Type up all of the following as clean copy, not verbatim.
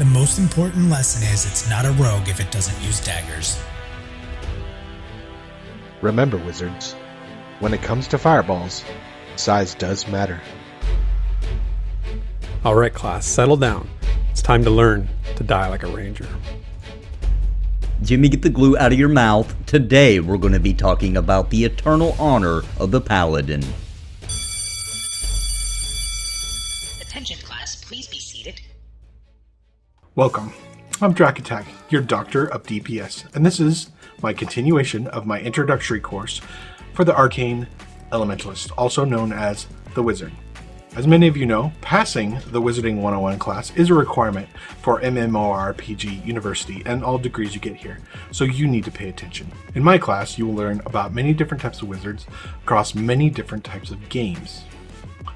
The most important lesson is it's not a rogue if it doesn't use daggers. Remember, wizards, when it comes to fireballs, size does matter. Alright class, settle down. It's time to learn to die like a ranger. Jimmy, get the glue out of your mouth. Today we're going to be talking about the eternal honor of the Paladin. Attention class, please be seated. Welcome. I'm Draq Attack, your Doctor of DPS, and this is my continuation of my introductory course for the Arcane Elementalist, also known as the Wizard. As many of you know, passing the Wizarding 101 class is a requirement for MMORPG University and all degrees you get here, so you need to pay attention. In my class, you will learn about many different types of wizards across many different types of games.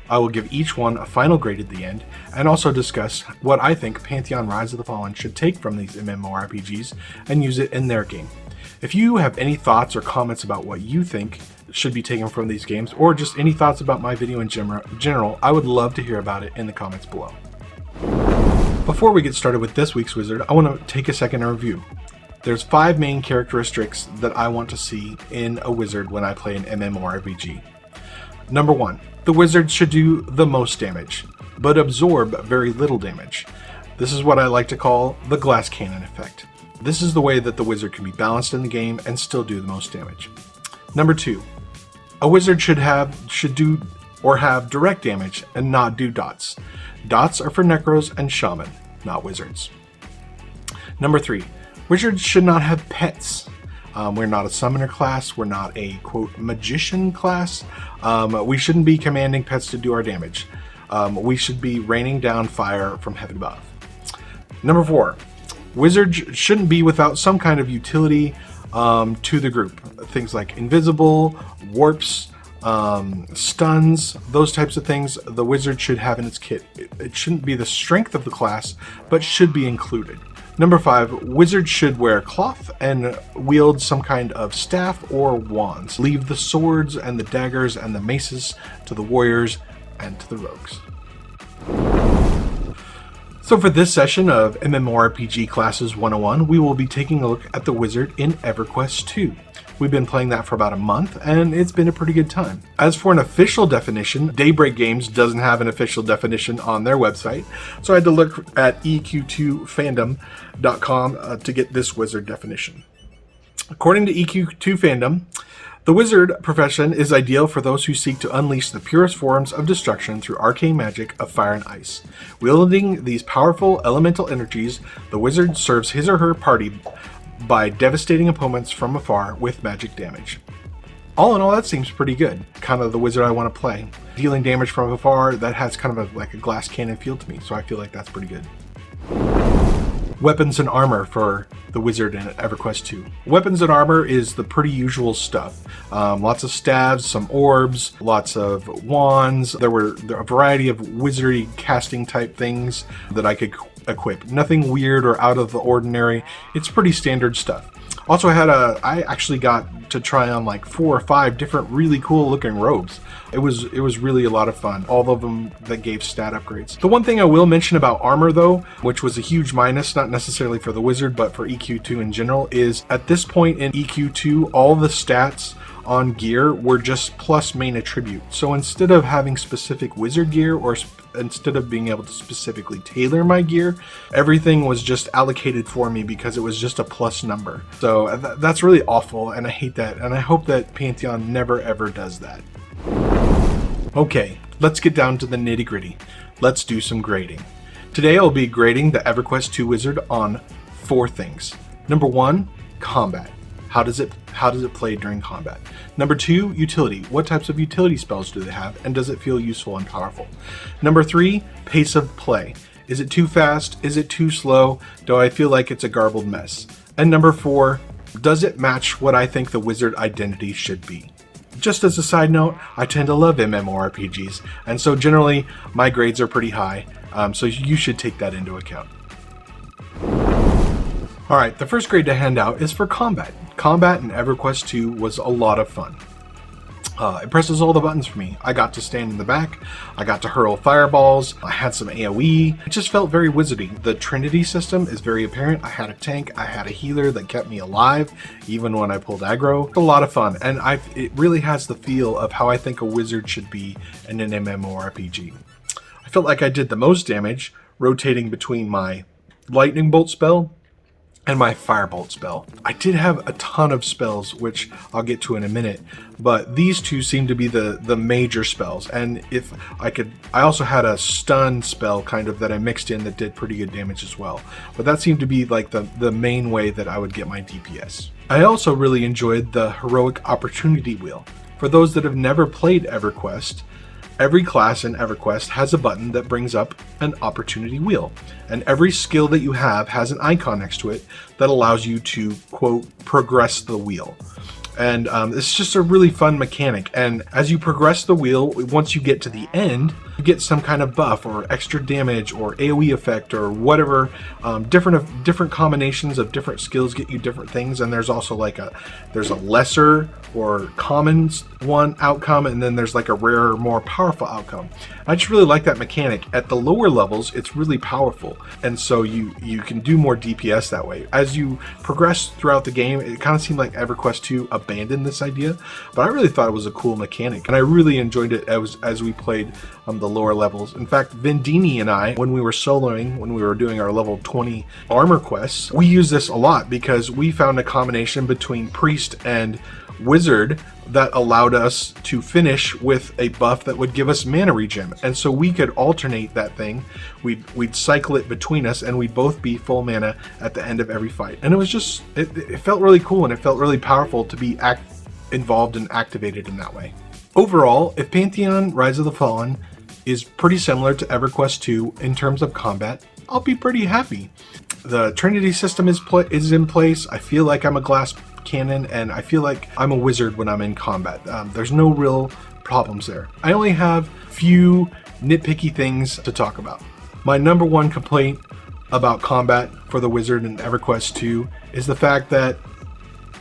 I will give each one a final grade at the end, and also discuss what I think Pantheon Rise of the Fallen should take from these MMORPGs and use it in their game. If you have any thoughts or comments about what you think should be taken from these games, or just any thoughts about my video in general, I would love to hear about it in the comments below. Before we get started with this week's wizard, I want to take a second to review. There's 5 main characteristics that I want to see in a wizard when I play an MMORPG. Number 1, the wizard should do the most damage, but absorb very little damage. This is what I like to call the glass cannon effect. This is the way that the wizard can be balanced in the game and still do the most damage. Number 2, a wizard should do direct damage and not do dots. Dots are for necros and shaman, not wizards. Number 3, wizards should not have pets. We're not a summoner class. We're not a, quote, magician class. We shouldn't be commanding pets to do our damage. We should be raining down fire from heaven above. Number 4, wizards shouldn't be without some kind of utility to the group. Things like invisible, warps, stuns, those types of things the wizard should have in its kit. It shouldn't be the strength of the class, but should be included. Number 5, wizards should wear cloth and wield some kind of staff or wands. Leave the swords and the daggers and the maces to the warriors and to the rogues. So for this session of MMORPG Classes 101, we will be taking a look at the wizard in EverQuest 2. We've been playing that for about a month, and it's been a pretty good time. As for an official definition, Daybreak Games doesn't have an official definition on their website, so I had to look at EQ2fandom.com to get this wizard definition. According to EQ2 Fandom, the wizard profession is ideal for those who seek to unleash the purest forms of destruction through arcane magic of fire and ice. Wielding these powerful elemental energies, the wizard serves his or her party by devastating opponents from afar with magic damage. All in all, that seems pretty good. Kind of the wizard I want to play. Dealing damage from afar, that has kind of like a glass cannon feel to me, so I feel like that's pretty good. Weapons and armor for the wizard in EverQuest 2. Weapons and armor is the pretty usual stuff. Lots of staves, some orbs, lots of wands. There were a variety of wizardry casting type things that I could equip. Nothing weird or out of the ordinary. It's pretty standard stuff. Also, I actually got to try on like 4 or 5 different really cool looking robes. It was really a lot of fun. All of them that gave stat upgrades. The one thing I will mention about armor though, which was a huge minus, not necessarily for the wizard, but for EQ2 in general, is at this point in EQ2, all the stats on gear were just plus main attribute. So instead of having specific wizard gear or instead of being able to specifically tailor my gear, everything was just allocated for me because it was just a plus number. So that's really awful, and I hate that, and I hope that Pantheon never ever does that. Okay, let's get down to the nitty gritty. Let's do some grading. Today I'll be grading the EverQuest 2 wizard on 4 things. Number 1, combat. How does it play during combat? Number 2, utility. What types of utility spells do they have, and does it feel useful and powerful? Number 3, pace of play. Is it too fast? Is it too slow? Do I feel like it's a garbled mess? And number 4, does it match what I think the wizard identity should be? Just as a side note, I tend to love MMORPGs, and so generally my grades are pretty high, so you should take that into account. Alright, the first grade to hand out is for combat. Combat in EverQuest 2 was a lot of fun. It presses all the buttons for me. I got to stand in the back, I got to hurl fireballs, I had some AoE. It just felt very wizardy. The Trinity system is very apparent. I had a tank, I had a healer that kept me alive, even when I pulled aggro. It's a lot of fun, and it really has the feel of how I think a wizard should be in an MMORPG. I felt like I did the most damage, rotating between my lightning bolt spell and my firebolt spell. I did have a ton of spells, which I'll get to in a minute, but these two seem to be the major spells. And if I could, I also had a stun spell kind of that I mixed in that did pretty good damage as well. But that seemed to be like the main way that I would get my DPS. I also really enjoyed the heroic opportunity wheel. For those that have never played EverQuest, every class in EverQuest has a button that brings up an opportunity wheel, and every skill that you have has an icon next to it that allows you to, quote, progress the wheel. And it's just a really fun mechanic, and as you progress the wheel, once you get to the end, you get some kind of buff or extra damage or AoE effect or whatever. Different combinations of different skills get you different things, and there's also like there's a lesser or common one outcome, and then there's like a rarer, more powerful outcome. I just really like that mechanic. At the lower levels, it's really powerful, and so you can do more DPS that way. As you progress throughout the game, it kind of seemed like EverQuest 2 abandoned this idea, but I really thought it was a cool mechanic, and I really enjoyed it as we played the lower levels. In fact, Vendini and I, when we were soloing, when we were doing our level 20 armor quests, we used this a lot because we found a combination between priest and wizard that allowed us to finish with a buff that would give us mana regen, and so we could alternate that thing. We'd cycle it between us, and we'd both be full mana at the end of every fight. And it was just it felt really cool, and it felt really powerful to be involved and activated in that way. Overall, if Pantheon Rise of the Fallen is pretty similar to EverQuest 2 in terms of combat, I'll be pretty happy. The Trinity system is in place. I feel like I'm a glass cannon, and I feel like I'm a wizard when I'm in combat. There's no real problems there. I only have few nitpicky things to talk about. My number one complaint about combat for the wizard in EverQuest 2 is the fact that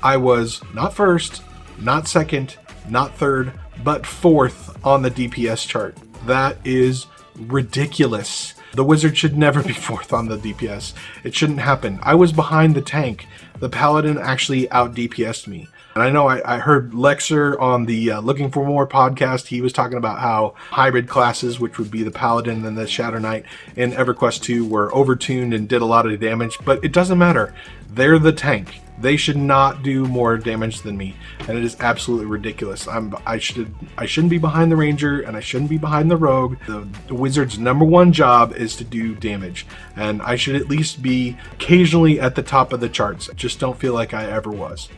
I was not first, not second, not third, but fourth on the DPS chart. That is ridiculous. The wizard should never be fourth on the DPS. It shouldn't happen. I was behind the tank. The Paladin actually out DPS'd me. And I know I heard Lexer on the Looking for More podcast. He was talking about how hybrid classes, which would be the Paladin and the Shadow Knight in EverQuest 2, were overtuned and did a lot of damage. But it doesn't matter. They're the tank. They should not do more damage than me, and it is absolutely ridiculous. I shouldn't be behind the ranger, and I shouldn't be behind the rogue. The wizard's number one job is to do damage, and I should at least be occasionally at the top of the charts. I just don't feel like I ever was.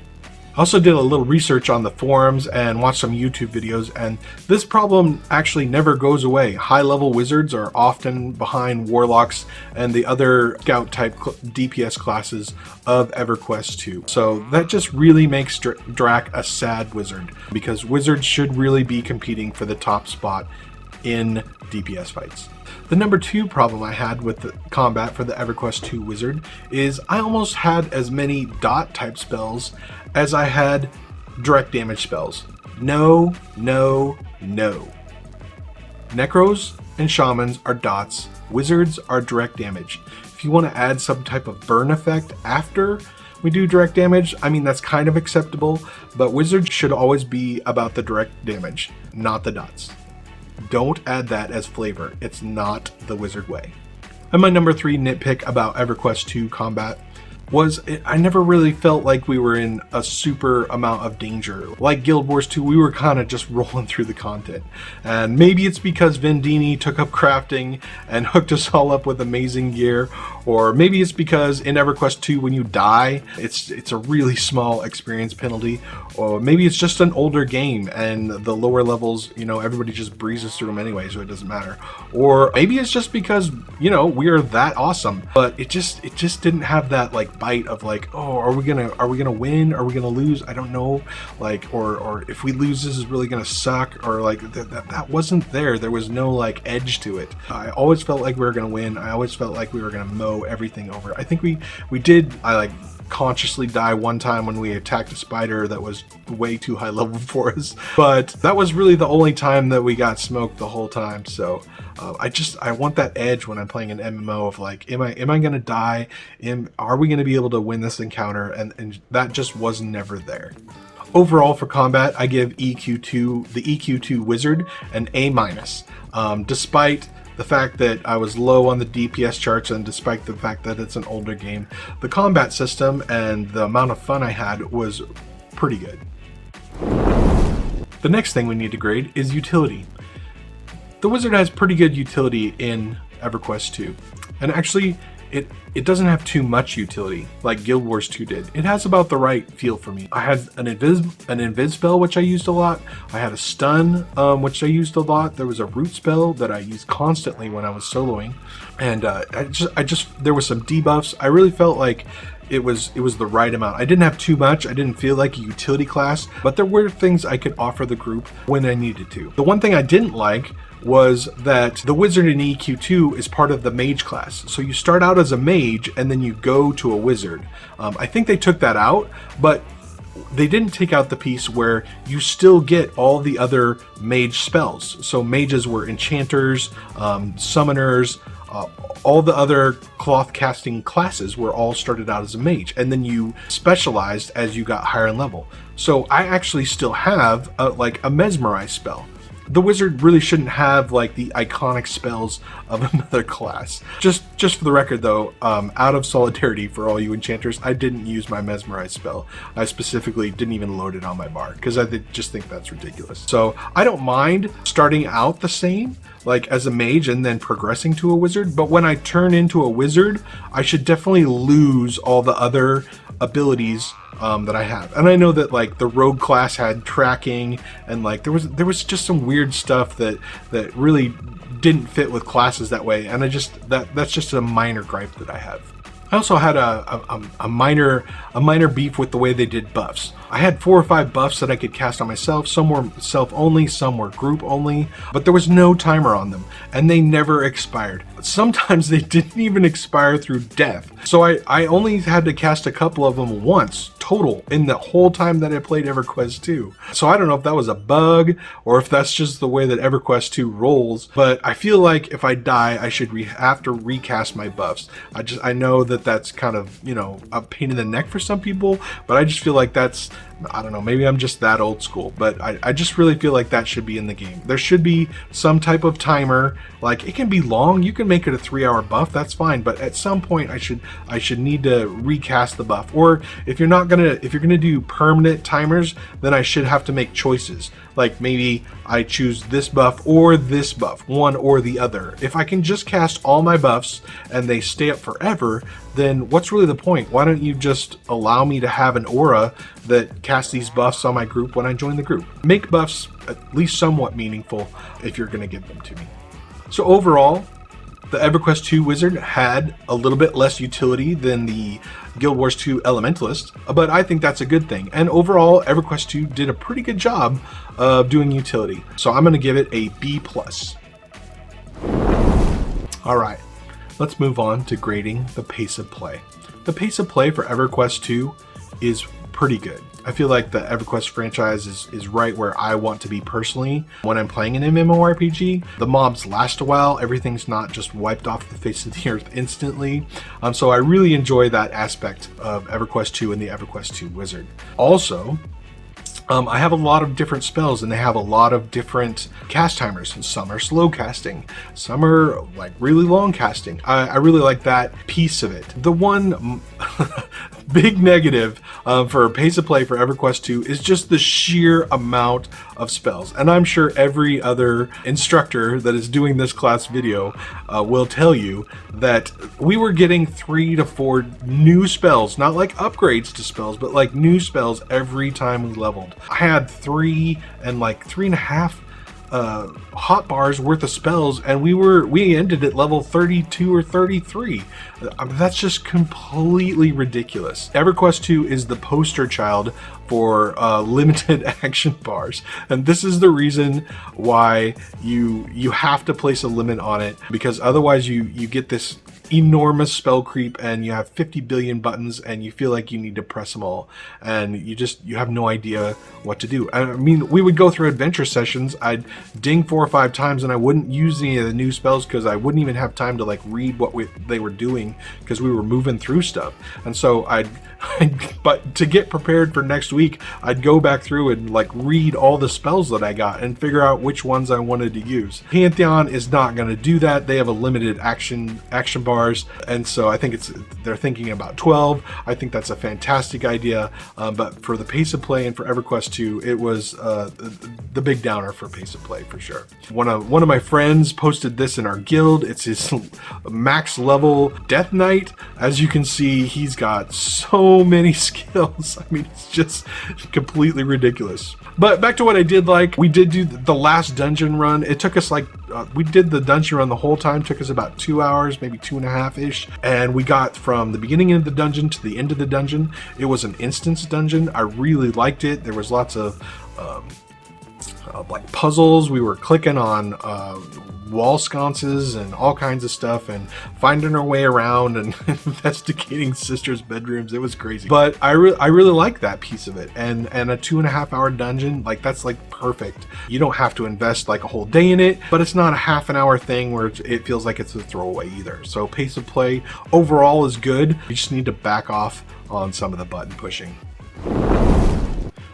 I also did a little research on the forums and watched some YouTube videos, and this problem actually never goes away. High-level wizards are often behind warlocks and the other scout-type DPS classes of EverQuest 2. So that just really makes Draq a sad wizard, because wizards should really be competing for the top spot in DPS fights. The number two problem I had with the combat for the EverQuest 2 wizard is I almost had as many dot type spells as I had direct damage spells. No, no, no. Necros and shamans are dots. Wizards are direct damage. If you want to add some type of burn effect after we do direct damage, I mean, that's kind of acceptable, but wizards should always be about the direct damage, not the dots. Don't add that as flavor. It's not the wizard way. And my number three nitpick about EverQuest 2 combat was I never really felt like we were in a super amount of danger. Like Guild Wars 2, we were kind of just rolling through the content. And maybe it's because Vendini took up crafting and hooked us all up with amazing gear, or maybe it's because in EverQuest 2 when you die, it's a really small experience penalty, or maybe it's just an older game and the lower levels, everybody just breezes through them anyway, so it doesn't matter. Or maybe it's just because, we are that awesome, but it just didn't have that like bite of like, oh, are we gonna win? Are we gonna lose? I don't know. Like, or if we lose, this is really gonna suck. Or like that wasn't there. There was no like edge to it. I always felt like we were gonna win. I always felt like we were gonna mow everything over. I think we did. I like consciously die one time when we attacked a spider that was way too high level for us, but that was really the only time that we got smoked the whole time. So I want that edge when I'm playing an MMO of like, am I gonna die? Are we gonna be able to win this encounter? And that just was never there. Overall for combat, I give the EQ2 Wizard an A-, despite the fact that I was low on the DPS charts, and despite the fact that it's an older game, the combat system and the amount of fun I had was pretty good. The next thing we need to grade is utility. The Wizard has pretty good utility in EverQuest 2, and actually it doesn't have too much utility like Guild Wars 2 did. It has about the right feel for me. I had an invis spell, which I used a lot. I had a stun, which I used a lot. There was a root spell that I used constantly when I was soloing, and there was some debuffs. I really felt like it was the right amount. I didn't have too much. I didn't feel like a utility class, but there were things I could offer the group when I needed to. The one thing I didn't like was that the Wizard in EQ2 is part of the Mage class. So you start out as a Mage and then you go to a Wizard. I think they took that out, but they didn't take out the piece where you still get all the other Mage spells. So Mages were Enchanters, Summoners, all the other cloth casting classes were all started out as a Mage, and then you specialized as you got higher in level. So I actually still have a Mesmerize spell. The Wizard really shouldn't have like the iconic spells of another class. Just for the record though, out of solidarity for all you enchanters, I didn't use my Mesmerize spell. I specifically didn't even load it on my bar because I just think that's ridiculous. So I don't mind starting out the same, like as a Mage and then progressing to a Wizard, but when I turn into a Wizard, I should definitely lose all the other abilities that I have. And I know that like the Rogue class had tracking, and like there was just some weird stuff that really didn't fit with classes that way, and that's just a minor gripe that I have. I also had a minor beef with the way they did buffs. I had 4 or 5 buffs that I could cast on myself. Some were self only, some were group only, but there was no timer on them, and they never expired. Sometimes they didn't even expire through death. So I only had to cast a couple of them once total in the whole time that I played EverQuest 2. So I don't know if that was a bug or if that's just the way that EverQuest 2 rolls, but I feel like if I die, I should have to recast my buffs. I know that that's kind of, a pain in the neck for some people, but I just feel like that's, I don't know, maybe I'm just that old school, but I just really feel like that should be in the game. There should be some type of timer. Like, it can be long, you can make it a 3-hour buff, that's fine, but at some point I should need to recast the buff. Or if you're gonna do permanent timers, then I should have to make choices. Like maybe I choose this buff or this buff, one or the other. If I can just cast all my buffs and they stay up forever, then what's really the point? Why don't you just allow me to have an aura that casts these buffs on my group when I join the group? Make buffs at least somewhat meaningful if you're gonna give them to me. So overall, the EverQuest 2 Wizard had a little bit less utility than the Guild Wars 2 Elementalist, but I think that's a good thing. And overall, EverQuest 2 did a pretty good job of doing utility. So I'm going to give it a B+. All right, let's move on to grading the pace of play. The pace of play for EverQuest 2 is pretty good. I feel like the EverQuest franchise is right where I want to be personally when I'm playing an MMORPG. The mobs last a while, everything's not just wiped off the face of the earth instantly. So I really enjoy that aspect of EverQuest 2 and the EverQuest 2 Wizard. Also, I have a lot of different spells, and they have a lot of different cast timers. Some are slow casting, some are like really long casting. I really like that piece of it. The one big negative for pace of play for EverQuest 2 is just the sheer amount of spells. And I'm sure every other instructor that is doing this class video will tell you that we were getting 3 to 4 new spells, not like upgrades to spells, but like new spells every time we leveled. I had 3 and like 3.5 hot bars worth of spells, and we ended at level 32 or 33. That's just completely ridiculous. EverQuest 2 is the poster child for limited action bars, and this is the reason why you have to place a limit on it, because otherwise you get this enormous spell creep and you have 50 billion buttons and you feel like you need to press them all, and you have no idea what to do. I mean, we would go through adventure sessions, I'd ding 4 or 5 times and I wouldn't use any of the new spells because I wouldn't even have time to like read what they were doing because we were moving through stuff. And so but to get prepared for next week, I'd go back through and like read all the spells that I got and figure out which ones I wanted to use. Pantheon is not going to do that. They have a limited action bars, and so I think they're thinking about 12. I think that's a fantastic idea, but for the pace of play and for EverQuest 2, it was the big downer for pace of play for sure. One of my friends posted this in our guild. It's his max level Death Knight. As you can see, he's got so many skills. I mean, it's just completely ridiculous. But back to what I did like. We did do the last dungeon run. It took us like, we did the dungeon run the whole time. Took us about 2 hours, maybe 2.5-ish. And we got from the beginning of the dungeon to the end of the dungeon. It was an instance dungeon. I really liked it. There was lots of like puzzles. We were clicking on wall sconces and all kinds of stuff and finding our way around and investigating sisters' bedrooms. It was crazy, but I really like that piece of it. And a 2.5-hour dungeon, like that's like perfect. You don't have to invest like a whole day in it, but it's not a half an hour thing where it feels like it's a throwaway either. So pace of play overall is good. You just need to back off on some of the button pushing.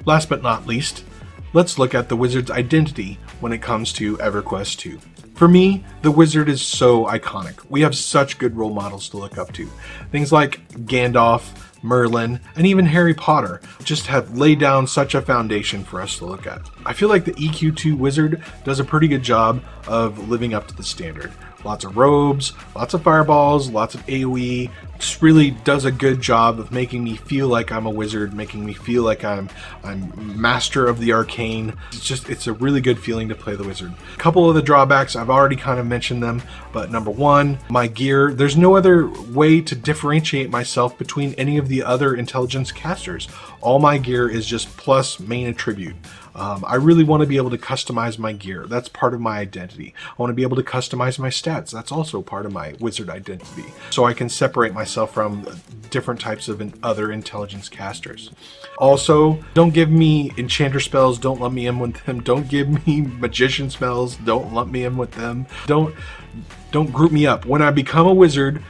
Last but not least, let's look at the wizard's identity when it comes to EverQuest 2. For me, the wizard is so iconic. We have such good role models to look up to. Things like Gandalf, Merlin, and even Harry Potter just have laid down such a foundation for us to look at. I feel like the EQ2 wizard does a pretty good job of living up to the standard. Lots of robes, lots of fireballs, lots of AoE. Just really does a good job of making me feel like I'm a wizard, making me feel like I'm master of the arcane. It's a really good feeling to play the wizard. A couple of the drawbacks, I've already kind of mentioned them, but number one, my gear. There's no other way to differentiate myself between any of the other intelligence casters. All my gear is just plus main attribute. I really want to be able to customize my gear. That's part of my identity. I want to be able to customize my stats. That's also part of my wizard identity. So I can separate myself from different types of other intelligence casters. Also, don't give me enchanter spells. Don't lump me in with them. Don't give me magician spells. Don't lump me in with them. Don't group me up. When I become a wizard,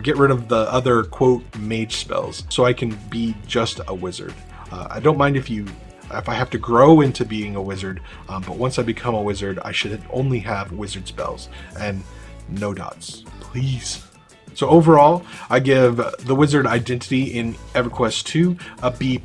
get rid of the other quote mage spells so I can be just a wizard. I don't mind if I have to grow into being a wizard, but once I become a wizard, I should only have wizard spells and no dots, please. So overall, I give the wizard identity in EverQuest 2 a B+.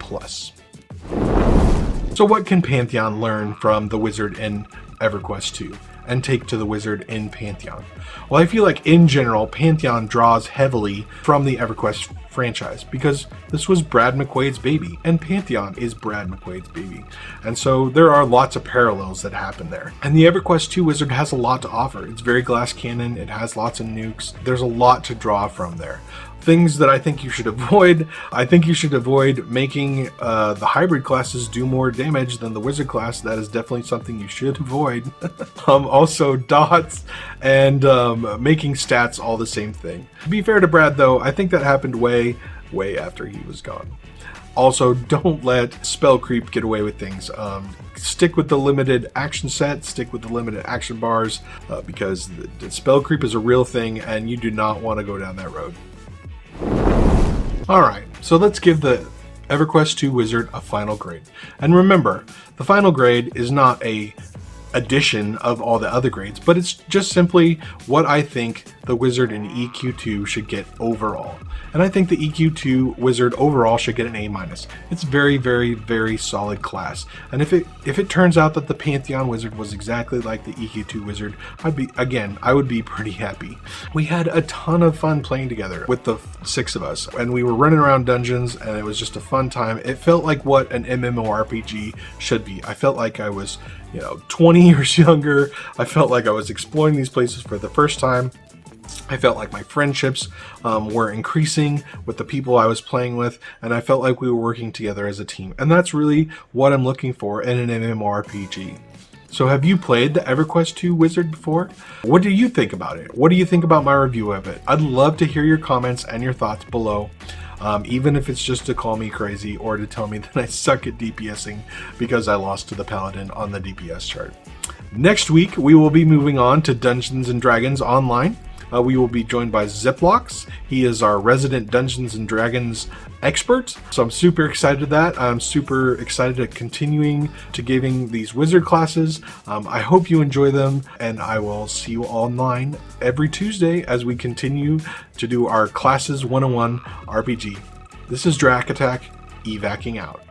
So what can Pantheon learn from the wizard in EverQuest 2 and take to the wizard in Pantheon? Well, I feel like in general, Pantheon draws heavily from the EverQuest franchise because this was Brad McQuaid's baby and Pantheon is Brad McQuaid's baby. And so there are lots of parallels that happen there. And the EverQuest 2 wizard has a lot to offer. It's very glass cannon. It has lots of nukes. There's a lot to draw from there. Things that I think you should avoid. I think you should avoid making the hybrid classes do more damage than the wizard class. That is definitely something you should avoid. Also dots and making stats all the same thing. To be fair to Brad though, I think that happened way after he was gone. Also, don't let spell creep get away with things. Stick with the limited action set, stick with the limited action bars, because the spell creep is a real thing and you do not want to go down that road. Alright, so let's give the EverQuest 2 wizard a final grade. And remember, the final grade is not a addition of all the other grades, but it's just simply what I think the wizard in EQ2 should get overall. And I think the EQ2 wizard overall should get an A-. It's very, very, very solid class. And if it turns out that the Pantheon wizard was exactly like the EQ2 wizard, I would be pretty happy. We had a ton of fun playing together with the 6 of us, and we were running around dungeons, and it was just a fun time. It felt like what an MMORPG should be. I felt like I was, 20 years younger. I felt like I was exploring these places for the first time. I felt like my friendships were increasing with the people I was playing with, and I felt like we were working together as a team. And that's really what I'm looking for in an MMORPG. So have you played the EverQuest 2 Wizard before? What do you think about it? What do you think about my review of it? I'd love to hear your comments and your thoughts below. Even if it's just to call me crazy or to tell me that I suck at DPSing because I lost to the Paladin on the DPS chart. Next week, we will be moving on to Dungeons & Dragons Online. We will be joined by Ziplox. He is our resident Dungeons & Dragons expert. So I'm super excited to that. I'm super excited to continuing to giving these wizard classes. I hope you enjoy them, and I will see you online every Tuesday as we continue to do our Classes 101 RPG. This is Draq Attack, evacing out.